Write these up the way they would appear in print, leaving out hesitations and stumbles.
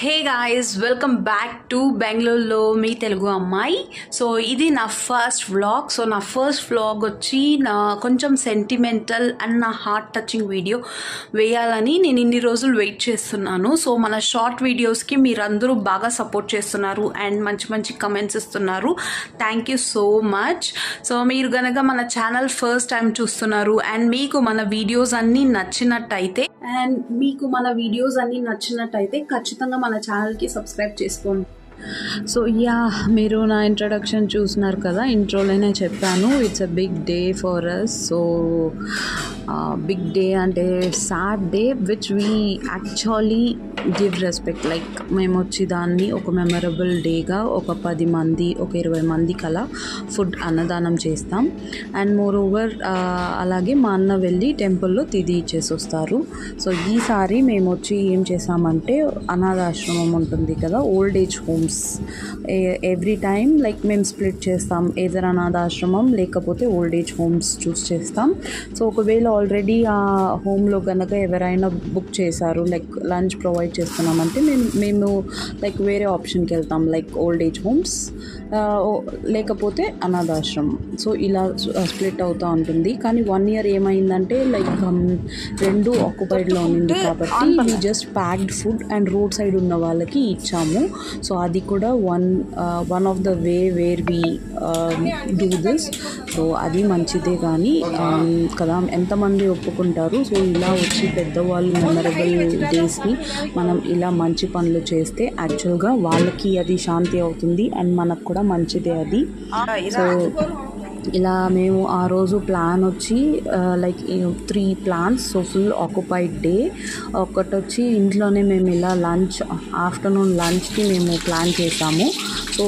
Hey guys, welcome back to బెంగళూరులో మీ తెలుగు అమ్మాయి. So ఇది నా ఫస్ట్ వ్లాగ్. సో నా ఫస్ట్ వ్లాగ్ వచ్చి నా కొంచెం సెంటిమెంటల్ అండ్ నా హార్ట్ టచింగ్ వీడియో వేయాలని నేను ఇన్ని రోజులు వెయిట్ చేస్తున్నాను. సో మన షార్ట్ వీడియోస్కి మీరందరూ బాగా సపోర్ట్ చేస్తున్నారు అండ్ మంచి మంచి కమెంట్స్ ఇస్తున్నారు. Thank you so much. So మీరు కనుక మన ఛానల్ ఫస్ట్ టైం చూస్తున్నారు అండ్ మీకు మన వీడియోస్ అన్నీ నచ్చినట్టయితే ఖచ్చితంగా మన ఛానల్కి సబ్స్క్రైబ్ చేసుకోండి. సో మీరు నా ఇంట్రడక్షన్ చూస్తున్నారు కదా, ఇంట్రోలోనే చెప్పాను, it's a big day for us. So big day అంటే sad day which we actually give respect. Like మేము వచ్చి దాన్ని ఒక మెమరబుల్ డేగా ఒక 10 మంది ఒక 20 మందికి అలా ఫుడ్ అన్నదానం చేస్తాం. అండ్ మోర్ ఓవర్ అలాగే మా అన్న వెళ్ళి టెంపుల్లో తిది ఇచ్చేసి వస్తారు. సో ఈసారి మేము వచ్చి ఏం చేసామంటే అనాథాశ్రమం ఉంటుంది కదా, old age homes, every time like మేము స్ప్లిట్ చేస్తాం, ఏదైనా అనాథాశ్రమం లేకపోతే ఓల్డ్ ఏజ్ హోమ్స్ చూస్ చేస్తాం. సో ఒకవేళ ఆల్రెడీ ఆ హోమ్లో కనుక ఎవరైనా బుక్ చేశారు, లైక్ లంచ్ ప్రొవైడ్ చేస్తున్నామంటే మేము లైక్ వేరే ఆప్షన్కి వెళ్తాం, లైక్ ఓల్డ్ ఏజ్ హోమ్స్ లేకపోతే అనాథాశ్రమం. సో ఇలా స్ప్లిట్ అవుతూ ఉంటుంది. కానీ 1 year ఏమైందంటే లైక్ రెండు ఆక్యుపైడ్లో ఉంది కాబట్టి we just packed food and road side ఉన్న వాళ్ళకి ఇచ్చాము. సో అది కూడా one of the way where we do this. So అది మంచిదే కానీ కదా, ఎంతమంది ఒప్పుకుంటారు. సో ఇలా వచ్చి పెద్దవాళ్ళు మెమరబుల్ డేస్ని మనం ఇలా మంచి పనులు చేస్తే యాక్చువల్గా వాళ్ళకి అది శాంతి అవుతుంది అండ్ మనకు కూడా మంచిదే అది. సో ఇలా మేము ఆ రోజు ప్లాన్ వచ్చి like 3 plans. So full occupied day. ఒకటి వచ్చి ఇంట్లోనే మేము ఇలా ఆఫ్టర్నూన్ లంచ్కి మేము ప్లాన్ చేసాము. సో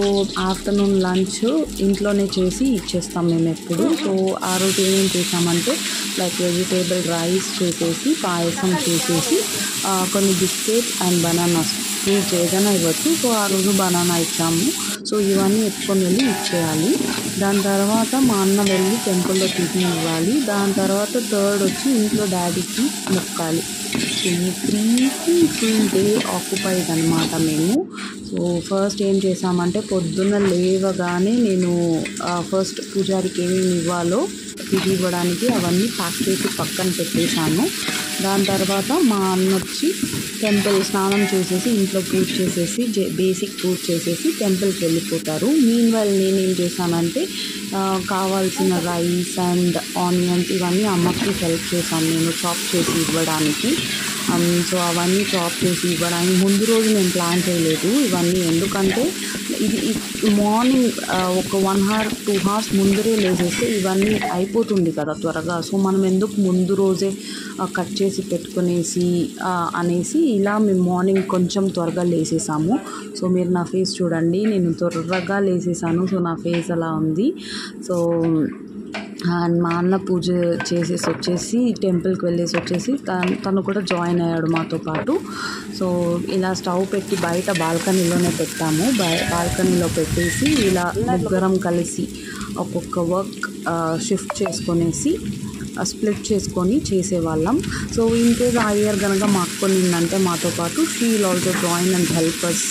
ఆఫ్టర్నూన్ లంచ్ ఇంట్లోనే చేసి ఇచ్చేస్తాం మేము ఎప్పుడు. సో ఆ రోజు ఏమేమి చేసామంటే లైక్ వెజిటేబుల్ రైస్ చేసేసి, పాయసం చేసేసి, కొన్ని బిస్కెట్ అండ్ బనానాస్, ఫ్రూట్స్ ఏదైనా ఇవ్వచ్చు. సో ఆ రోజు బనానా ఇచ్చాము. సో ఇవన్నీ ఎత్తుకొని వెళ్ళి ఇచ్చేయాలి. దాని తర్వాత మా అన్న వెళ్ళి టెంపుల్లో తిది ఇవ్వాలి. దాని తర్వాత థర్డ్ వచ్చి ఇంట్లో డాడీకి మొక్కాలి. సో ఈ 3కి ఫుల్ డే ఆక్యుపైడ్ అనమాట మేము. సో ఫస్ట్ ఏం చేసామంటే పొద్దున్న లేవగానే నేను ఫస్ట్ పూజారికి ఏమేమి ఇవ్వాలో తిది ఇవ్వడానికి అవన్నీ ప్యాక్ చేసి పక్కన పెట్టేశాను. దాని తర్వాత మా అన్న వచ్చి టెంపుల్ స్నానం చేసేసి ఇంట్లో పూజ చేసేసి బేసిక్ పూజ చేసేసి టెంపుల్కి వెళ్ళిపోతారు. మీన్వైల్ నేనేం చేశానంటే కావాల్సిన రైస్ అండ్ ఆనియన్స్ ఇవన్నీ అమ్మకి హెల్ప్ చేశాను నేను చాప్ చేసి ఇవ్వడానికి. సో అవన్నీ చాప్ చేసి ఇవ్వడానికి ముందు రోజు నేను ప్లాన్ చేయలేదు ఇవన్నీ, ఎందుకంటే ఇది మార్నింగ్ ఒక 1 hour 2 hours ముందరే లేసేస్తే ఇవన్నీ అయిపోతుంది కదా త్వరగా. సో మనం ఎందుకు ముందు రోజే కట్ చేసి పెట్టుకునేసి అనేసి ఇలా మేము మార్నింగ్ కొంచెం త్వరగా లేసేసాము. సో మీరు నా ఫేస్ చూడండి, నేను త్వరగా లేసేసాను. సో నా ఫేస్ అలా ఉంది. సో మా అన్న పూజ చేసేసి వచ్చేసి టెంపుల్కి వెళ్ళేసి వచ్చేసి తను కూడా జాయిన్ అయ్యాడు మాతో పాటు. సో ఇలా స్టవ్ పెట్టి బయట బాల్కనీలోనే పెట్టాము. బాల్కనీలో పెట్టేసి ఇలా ముగ్గురం కలిసి ఒక్కొక్క వర్క్ షిఫ్ట్ చేసుకొనేసి స్ప్లిట్ చేసుకొని చేసేవాళ్ళం. సో ఇన్ కేస్ ఆ ఇయర్ కనుక మా అక్క నిన్నంటే మాతో పాటు she will also join and help us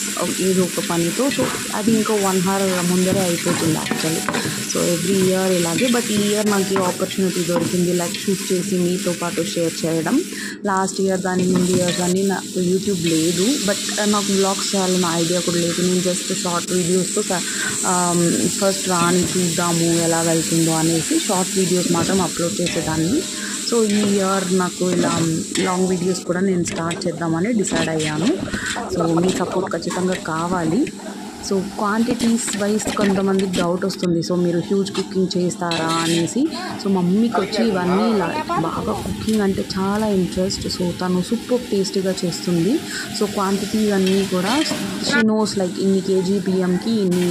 ఏదో ఒక పనితో. సో అది ఇంకో 1 hour ముందరే అయిపోతుంది యాక్చువల్లీ. సో ఎవ్రీ ఇయర్ ఇలాగే, బట్ ఈ ఇయర్ నాకు ఈ ఆపర్చునిటీ దొరికింది లైక్ షూట్ చేసి మీతో పాటు షేర్ చేయడం. లాస్ట్ ఇయర్ దాని ముందు ఇయర్స్ అన్నీ నాకు యూట్యూబ్ లేదు, బట్ నాకు వ్లాగ్స్ చేయాలన్న ఐడియా కూడా లేదు. నేను జస్ట్ షార్ట్ వీడియోస్తో ఫస్ట్ రాని చూద్దాము ఎలా వెళ్తుందో అనేసి షార్ట్ వీడియోస్ మాత్రం అప్లోడ్ చేసేదాన్ని. సో ఈ ఇయర్ నాకు ఇలా లాంగ్ వీడియోస్ కూడా నేను స్టార్ట్ చేద్దామని డిసైడ్ అయ్యాను. సో మీ సపోర్ట్ ఖచ్చితంగా కావాలి. సో క్వాంటిటీస్ వైజ్ కొంతమందికి డౌట్ వస్తుంది, సో మీరు హ్యూజ్ కుకింగ్ చేస్తారా అనేసి. సో మమ్మీకి వచ్చి ఇవన్నీ బాగా కుకింగ్ అంటే చాలా ఇంట్రెస్ట్. సో తను సూపర్ టేస్టీగా చేస్తుంది. సో క్వాంటిటీస్ అన్నీ కూడా షీ నోస్ లైక్ ఇన్ని కేజీ బియ్యంకి ఇన్ని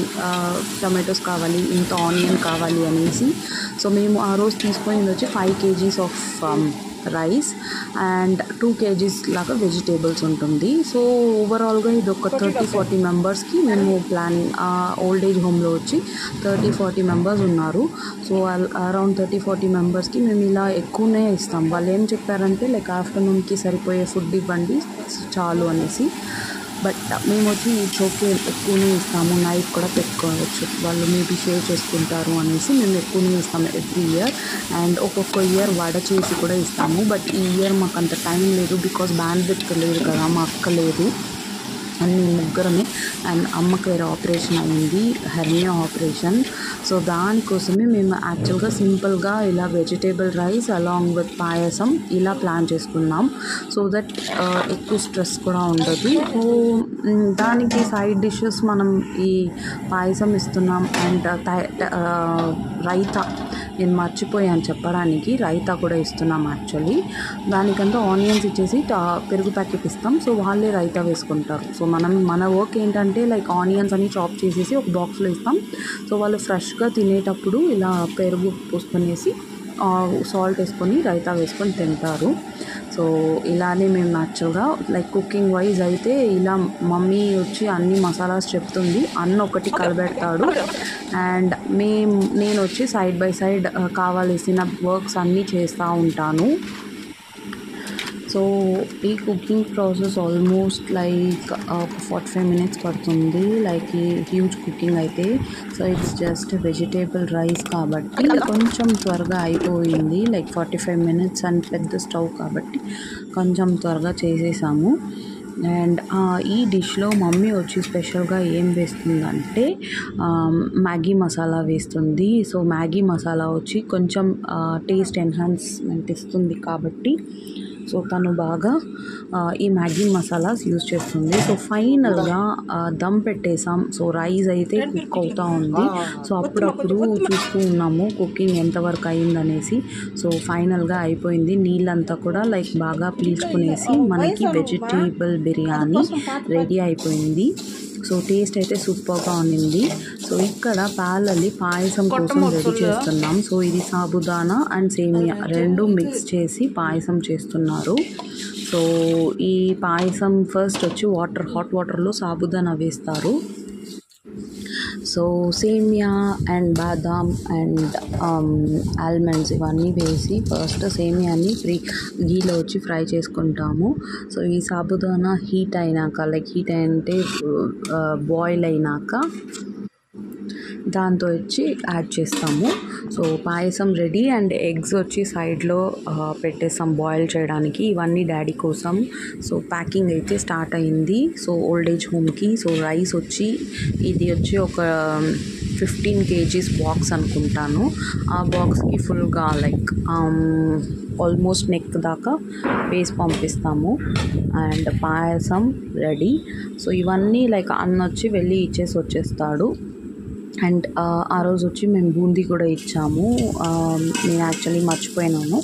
టమాటోస్ కావాలి, ఇంత ఆనియన్ కావాలి అనేసి. సో మేము ఆ రోజు తీసుకునేది వచ్చి 5 kgs of rice and 2 kgs లాగా వెజిటేబుల్స్ ఉంటుంది. సో ఓవరాల్గా ఇది ఒక 30-40 మెంబర్స్కి మేము ప్లానింగ్. ఓల్డ్ ఏజ్ హోమ్లో వచ్చి 30-40 మెంబర్స్ ఉన్నారు. సో అరౌండ్ 30-40 మెంబర్స్కి మేము ఇలా ఎక్కువనే ఇస్తాం. వాళ్ళు ఏం చెప్పారంటే లైక్ ఆఫ్టర్నూన్కి సరిపోయే ఫుడ్ ఇవ్వండి చాలు అనేసి. బట్ మేము వచ్చి ఓకే ఎక్కువనే ఇస్తాము, నైట్ కూడా పెట్టుకోవచ్చు, వాళ్ళు మేబీ షేర్ చేసుకుంటారు అనేసి మేము ఎక్కువనే ఇస్తాము ఎవ్రీ ఇయర్. అండ్ ఒక్కొక్క ఇయర్ వడ చేసి కూడా ఇస్తాము. బట్ ఈ ఇయర్ మాకు అంత టైం లేదు, బికాస్ బ్యాండ్విడ్త్ లేదు కదా, మా అక్క లేదు, అన్ని ముగ్గురమే. అండ్ అమ్మకి వేరే ఆపరేషన్ అయింది, హెర్నియా ఆపరేషన్. సో దానికోసమే మేము యాక్చువల్గా సింపుల్గా ఇలా వెజిటేబుల్ రైస్ అలాంగ్ విత్ పాయసం ఇలా ప్లాన్ చేసుకున్నాం, సో దట్ ఎక్కువ స్ట్రెస్ కూడా ఉండదు. సో దానికి సైడ్ డిషెస్ మనం ఈ పాయసం ఇస్తున్నాం. అండ్ రైతా నేను మర్చిపోయాను చెప్పడానికి, రైతా కూడా ఇస్తున్నాం యాక్చువల్లీ. దానికంతా ఆనియన్స్ ఇచ్చేసి పెరుగు ప్యాకెట్ ఇస్తాం, సో వాళ్ళే రైతా వేసుకుంటారు. సో మన వర్క్ ఏంటంటే లైక్ ఆనియన్స్ అని చాప్ చేసేసి ఒక బాక్స్లో ఇస్తాం. సో వాళ్ళు ఫ్రెష్గా తినేటప్పుడు ఇలా పెరుగు పోసుకొనేసి సాల్ట్ వేసుకొని రైతా వేసుకొని తింటారు. సో ఇలానే మేము యాక్చువల్గా లైక్ కుకింగ్ వైజ్ అయితే ఇలా మమ్మీ వచ్చి అన్ని మసాలాస్ చెప్తుంది, అన్న ఒకటి కలబెడతాడు. అండ్ నేను వచ్చి సైడ్ బై సైడ్ కావాల్సిన వర్క్స్ అన్నీ చేస్తూ ఉంటాను. సో ఈ కుకింగ్ ప్రాసెస్ ఆల్మోస్ట్ లైక్ ఒక 45 minutes పడుతుంది, లైక్ ఈ హ్యూజ్ కుకింగ్ అయితే. So it's just vegetable rice కాబట్టి కొంచెం త్వరగా అయిపోయింది, లైక్ 45 minutes అండ్ పెద్ద స్టవ్ కాబట్టి కొంచెం త్వరగా చేసేసాము. అండ్ ఈ డిష్లో మమ్మీ వచ్చి స్పెషల్గా ఏం వేస్తుందంటే మ్యాగీ మసాలా వేస్తుంది. సో మ్యాగీ మసాలా వచ్చి కొంచెం టేస్ట్ ఎన్హాన్స్మెంట్ ఇస్తుంది కాబట్టి సో తను బాగా ఈ మ్యాగీ మసాలాస్ యూజ్ చేస్తుంది. సో ఫైనల్గా దమ్ పెట్టేసాం. సో రైస్ అయితే కుక్ అవుతూ ఉంది. సో అప్పుడప్పుడు చూస్తూ ఉన్నాము కుకింగ్ ఎంతవరకు అయిందనేసి. సో ఫైనల్గా అయిపోయింది, నీళ్ళంతా కూడా లైక్ బాగా పీల్చుకునేసి మనకి వెజిటేబుల్ బిర్యానీ రెడీ అయిపోయింది. సో టేస్ట్ అయితే సూపర్గా ఉన్నింది. సో ఇక్కడ పాలల్లి పాయసం కోసం రెడీ చేస్తున్నాం. సో ఇది సాబుదానా అండ్ సేమియా రెండు మిక్స్ చేసి పాయసం చేస్తున్నారు. సో ఈ పాయసం ఫస్ట్ వచ్చి హాట్ వాటర్లో సాబుదానా వేస్తారు. సో సేమియా అండ్ బాదాం అండ్ ఆల్మండ్స్ ఇవన్నీ వేసి ఫస్ట్ సేమియాని గీలో వచ్చి ఫ్రై చేసుకుంటాము. సో ఈ సాబుదానా హీట్ అయినాక లైక్ హీట్ అంటే బాయిల్ అయినాక దాంతో వచ్చి యాడ్ చేస్తాము. So payasam ready. And eggs వచ్చి సైడ్లో పెట్టేస్తాం బాయిల్ చేయడానికి, ఇవన్నీ డాడీ కోసం. సో ప్యాకింగ్ అయితే స్టార్ట్ అయింది సో ఓల్డ్ ఏజ్ హోమ్కి. సో రైస్ వచ్చి ఇది వచ్చి ఒక 15 kgs బాక్స్ అనుకుంటాను. ఆ బాక్స్కి ఫుల్గా లైక్ ఆల్మోస్ట్ నెక్ దాకా వేసి పంపిస్తాము. And payasam ready. సో ఇవన్నీ లైక్ అన్న వచ్చి వెళ్ళి ఇచ్చేసి వచ్చేస్తాడు. అండ్ ఆ రోజు వచ్చి మేము బూందీ కూడా ఇచ్చాము, నేను యాక్చువల్లీ మర్చిపోయినాను.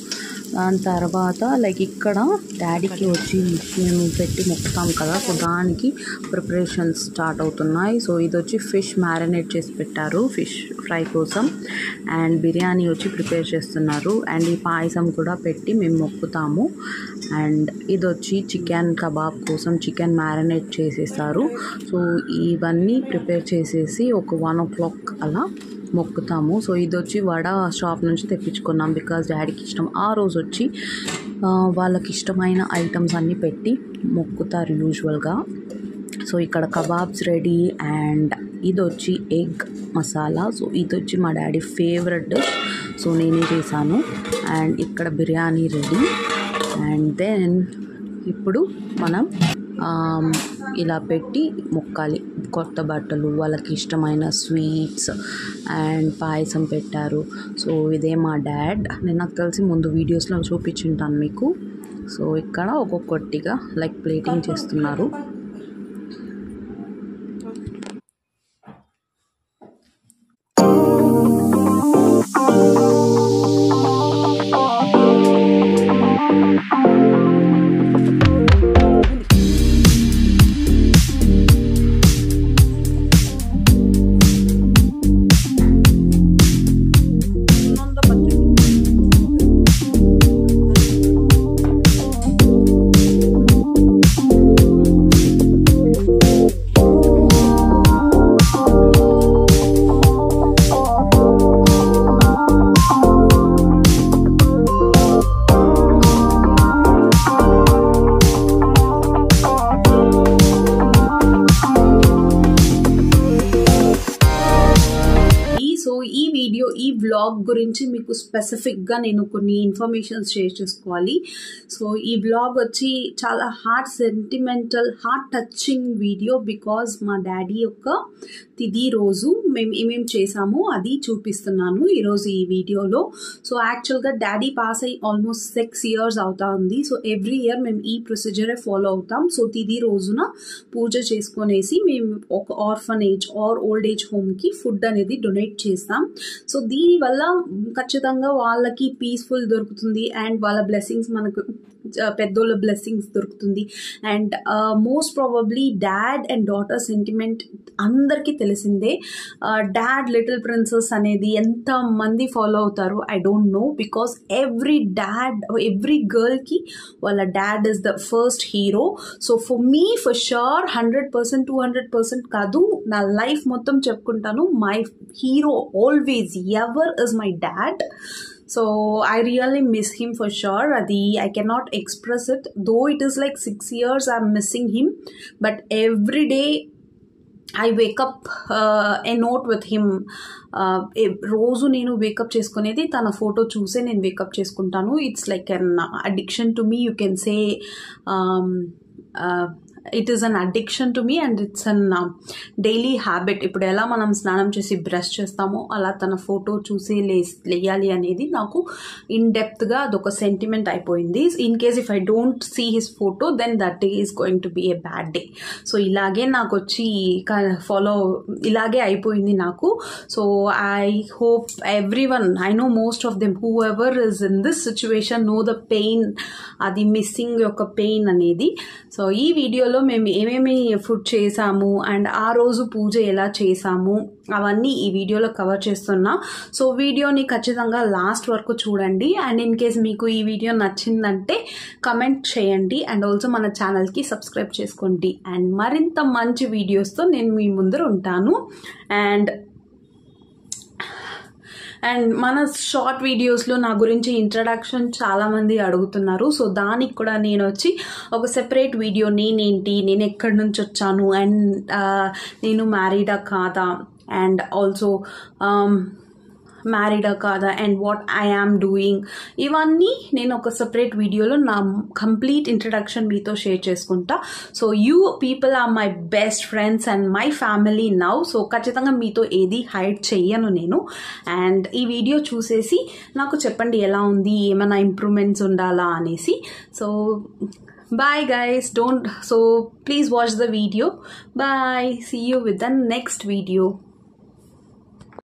దాని తర్వాత లైక్ ఇక్కడ డాడీకి వచ్చి మేము పెట్టి మొక్కుతాం కదా, సో దానికి ప్రిపరేషన్స్ స్టార్ట్ అవుతున్నాయి. సో ఇది వచ్చి ఫిష్ మ్యారినేట్ చేసి పెట్టారు ఫిష్ ఫ్రై కోసం. అండ్ బిర్యానీ వచ్చి ప్రిపేర్ చేస్తున్నారు. అండ్ ఈ పాయసం కూడా పెట్టి మేము మొక్కుతాము. అండ్ ఇది వచ్చి చికెన్ కబాబ్ కోసం చికెన్ మ్యారినేట్ చేసేసారు. సో ఇవన్నీ ప్రిపేర్ చేసేసి ఒక 1 o'clock అలా మొక్కుతాము. సో ఇది వచ్చి వడ షాప్ నుంచి తెప్పించుకున్నాం, బికాజ్ డాడీకి ఇష్టం. ఆ రోజు వచ్చి వాళ్ళకి ఇష్టమైన ఐటమ్స్ అన్నీ పెట్టి మొక్కుతారు యూజువల్గా. సో ఇక్కడ కబాబ్స్ రెడీ. అండ్ ఇది వచ్చి ఎగ్ మసాలా. సో ఇది వచ్చి మా డాడీ ఫేవరెట్ డిష్, సో నేనే చేశాను. అండ్ ఇక్కడ బిర్యానీ రెడీ. అండ్ దెన్ ఇప్పుడు మనం ఇలా పెట్టి మొక్కాలి. కొత్త బట్టలు, వాళ్ళకి ఇష్టమైన స్వీట్స్ అండ్ పాయసం పెట్టారు. సో ఇదే మా డాడ్. నేను నాకు తెలిసి ముందు వీడియోస్లో చూపించుంటాను మీకు. సో ఇక్కడ ఒక్కొక్కటిగా లైక్ ప్లేటింగ్ చేస్తున్నారు. గురించి మీకు స్పెసిఫిక్గా నేను కొన్ని ఇన్ఫర్మేషన్స్ షేర్ చేసుకోవాలి. సో ఈ బ్లాగ్ వచ్చి చాలా sentimental heart touching video, because మా డాడీ యొక్క తిథి రోజు మేము ఏమేమి చేసామో అది చూపిస్తున్నాను ఈరోజు ఈ వీడియోలో. సో యాక్చువల్గా డాడీ పాస్ అయ్యి ఆల్మోస్ట్ 6 years అవుతా ఉంది. సో ఎవ్రీ ఇయర్ మేము ఈ ప్రొసీజరే ఫాలో అవుతాం. సో తిథి రోజున పూజ చేసుకునేసి మేము ఒక ఆర్ఫనేజ్ ఆర్ ఓల్డ్ ఏజ్ హోమ్కి ఫుడ్ అనేది డొనేట్ చేస్తాం. సో దీనివల్ల ఖచ్చితంగా వాళ్ళకి పీస్ఫుల్ దొరుకుతుంది అండ్ వాళ్ళ బ్లెస్సింగ్స్ మనకు పెద్దోళ్ళ బ్లెస్సింగ్స్ దొరుకుతుంది. And most probably dad and daughter sentiment అందరికీ తెలిసిందే. డాడ్ లిటిల్ ప్రిన్సెస్ అనేది ఎంత మంది ఫాలో అవుతారు I don't know, because every గర్ల్కి వాళ్ళ dad is the first hero. So for me for sure 100%, 200% కాదు, నా లైఫ్ మొత్తం చెప్పుకుంటాను, my hero always ever is my dad. So I really miss him for sure. I cannot express it, though it is like 6 years I'm missing him, but every day I wake up a note with him. రోజు నేను wake up చేసుకునేది తన photo చూసే నేను wake up చేసుకుంటాను. It's like an addiction to me, you can say it is an addiction to me and it's an daily habit. ఇప్పుడు ఎలా మనం స్నానం చేసి బ్రష్ చేస్తామో అలా తన ఫోటో చూసి లేయాలి అనేది నాకు ఇన్ డెప్త్గా అదొక సెంటిమెంట్ అయిపోయింది. In case if I don't see his photo then that day is going to be a bad day. So ఇలాగే నాకు వచ్చి ఇలాగే అయిపోయింది నాకు. So I hope everyone, I know most of them whoever is in this situation know the pain, అది missing యొక్క pain అనేది. So ఈ వీడియోలో మేము ఏమేమి ఫుడ్ చేసాము అండ్ ఆ రోజు పూజ ఎలా చేసాము అవన్నీ ఈ వీడియోలో కవర్ చేస్తున్నా. సో వీడియోని ఖచ్చితంగా లాస్ట్ వరకు చూడండి. అండ్ ఇన్ కేస్ మీకు ఈ వీడియో నచ్చిందంటే కమెంట్ చేయండి అండ్ ఆల్సో మన ఛానల్కి సబ్స్క్రైబ్ చేసుకోండి. అండ్ మరింత మంచి వీడియోస్తో నేను మీ ముందర ఉంటాను. అండ్ మన షార్ట్ వీడియోస్లో నా గురించి ఇంట్రడక్షన్ చాలామంది అడుగుతున్నారు. సో దానికి కూడా నేను వచ్చి ఒక సెపరేట్ వీడియో, నేనేంటి, నేను ఎక్కడి నుంచి వచ్చాను అండ్ నేను మ్యారీడా కాదా అండ్ ఆల్సో మ్యారీడా కాదా and what I am doing, ఇవన్నీ నేను ఒక సెపరేట్ వీడియోలో నా కంప్లీట్ ఇంట్రడక్షన్ మీతో షేర్ చేసుకుంటా. So you people are my best friends and my family now. సో ఖచ్చితంగా మీతో ఏది హైడ్ చెయ్యను నేను. అండ్ ఈ వీడియో చూసేసి నాకు చెప్పండి ఎలా ఉంది, ఏమైనా ఇంప్రూవ్మెంట్స్ ఉండాలా అనేసి. So bye guys, please watch the video. Bye, see you with the next video.